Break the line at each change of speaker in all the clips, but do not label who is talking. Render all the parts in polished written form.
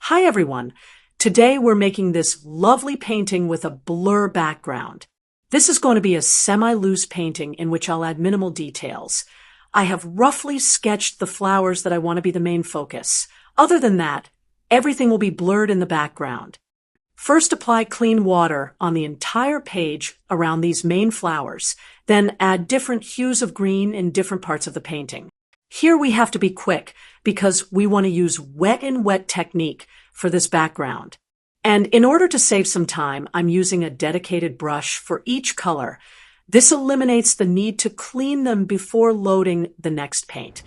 Hi everyone. Today we're making this lovely painting with a blur background. This is going to be a semi-loose painting in which I'll add minimal details. I have roughly sketched the flowers that I want to be the main focus. Other than that, everything will be blurred in the background. First, apply clean water on the entire page around these main flowers, then add different hues of green in different parts of the painting. Here we have to be quick because we want to use wet in wet technique for this background. And in order to save some time, I'm using a dedicated brush for each color. This eliminates the need to clean them before loading the next paint.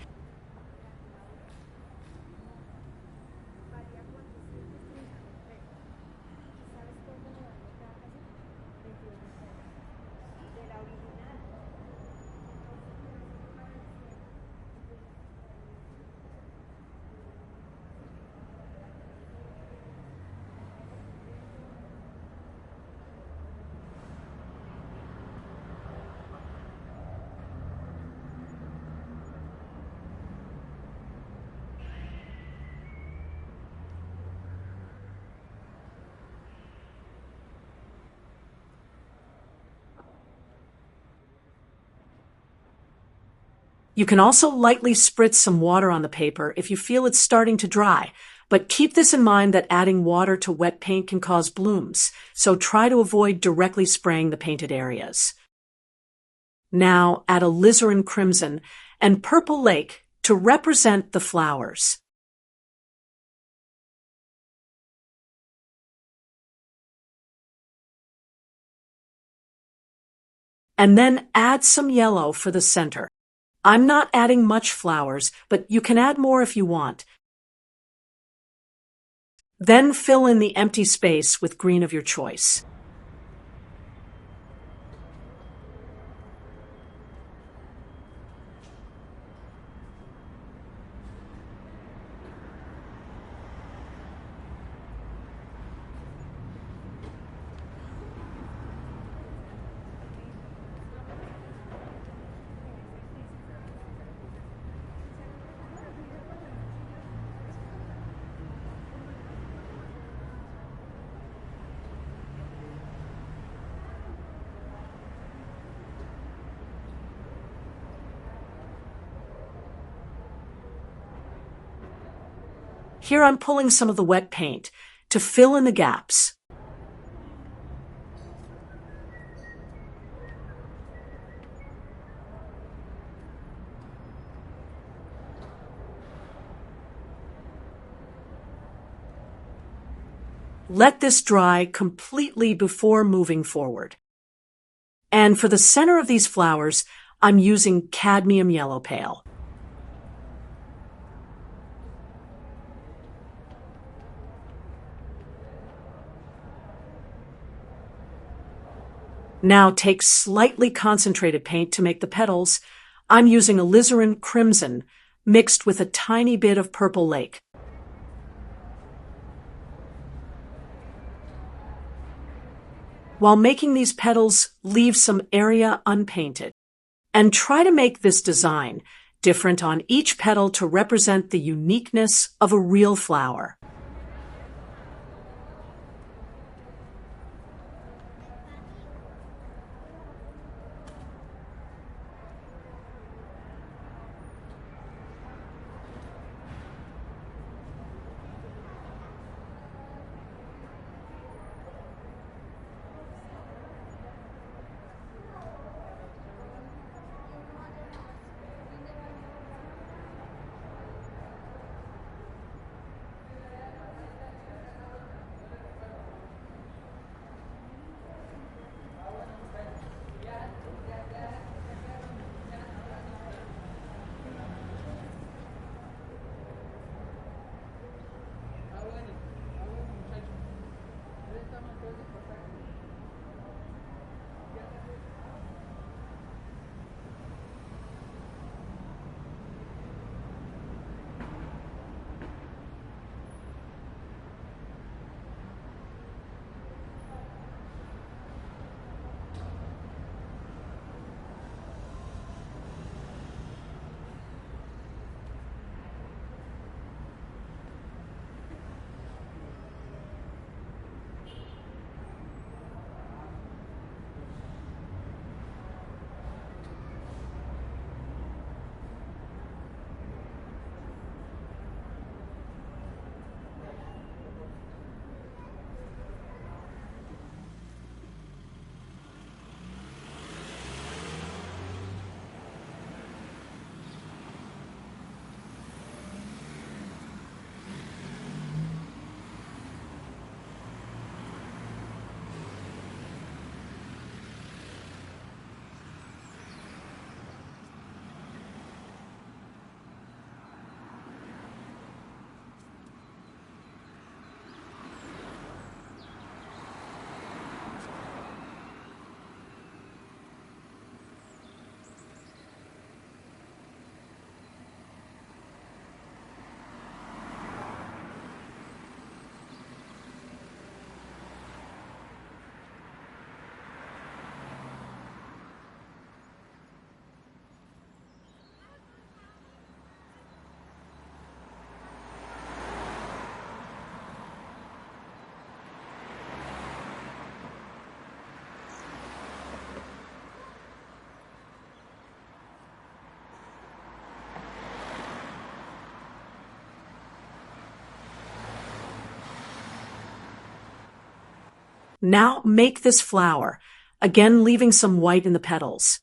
You can also lightly spritz some water on the paper if you feel it's starting to dry, but keep this in mind that adding water to wet paint can cause blooms, so try to avoid directly spraying the painted areas. Now add alizarin crimson and purple lake to represent the flowers. And then add some yellow for the center. I'm not adding much flowers, but you can add more if you want. Then fill in the empty space with green of your choice. Here I'm pulling some of the wet paint to fill in the gaps. Let this dry completely before moving forward. And for the center of these flowers, I'm using cadmium yellow pale. Now take slightly concentrated paint to make the petals. I'm using alizarin crimson mixed with a tiny bit of purple lake. While making these petals, leave some area unpainted. And try to make this design different on each petal to represent the uniqueness of a real flower. Now make this flower, again leaving some white in the petals.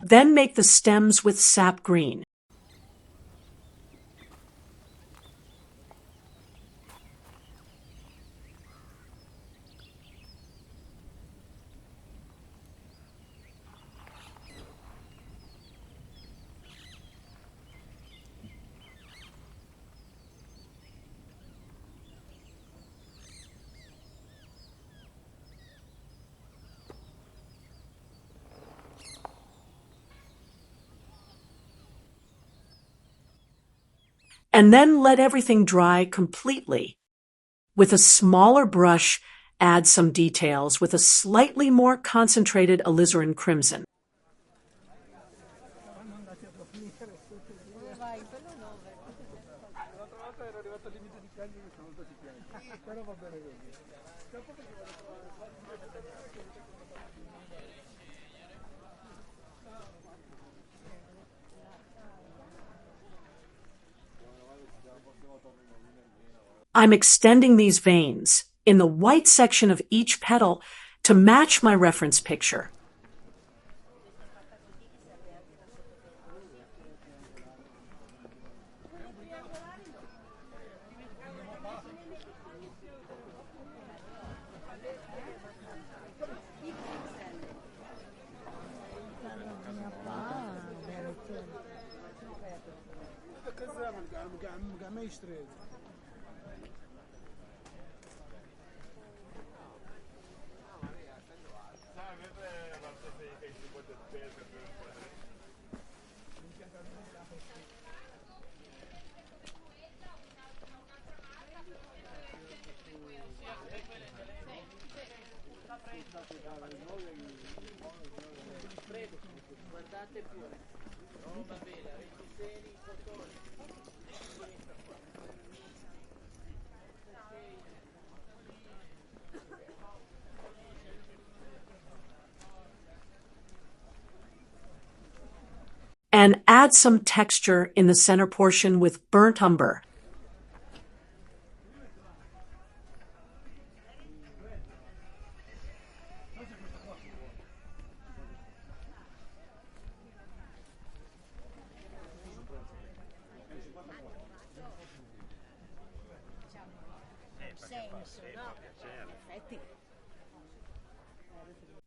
Then make the stems with sap green. And then let everything dry completely. With a smaller brush, add some details with a slightly more concentrated alizarin crimson. I'm extending these veins in the white section of each petal to match my reference picture. And add some texture in the center portion with burnt umber.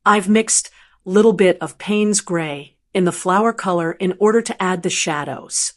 I've mixed a little bit of Payne's Gray in the flower color in order to add the shadows.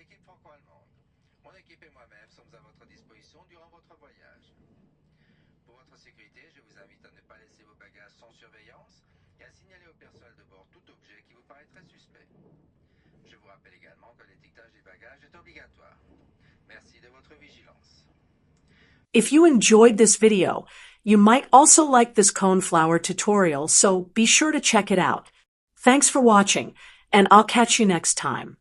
l'équipe franco-allemande. Mon équipe et moi-même sommes à votre disposition durant votre voyage. Pour votre sécurité, je vous invite à ne pas laisser vos bagages sans surveillance et à signaler au personnel de bord tout objet qui vous paraîtrait suspect. Je vous rappelle également que l'étiquetage des bagages est obligatoire. Merci de votre vigilance.
If you enjoyed this video, you might also like this coneflower tutorial, so be sure to check it out. Thanks for watching, and I'll catch you next time.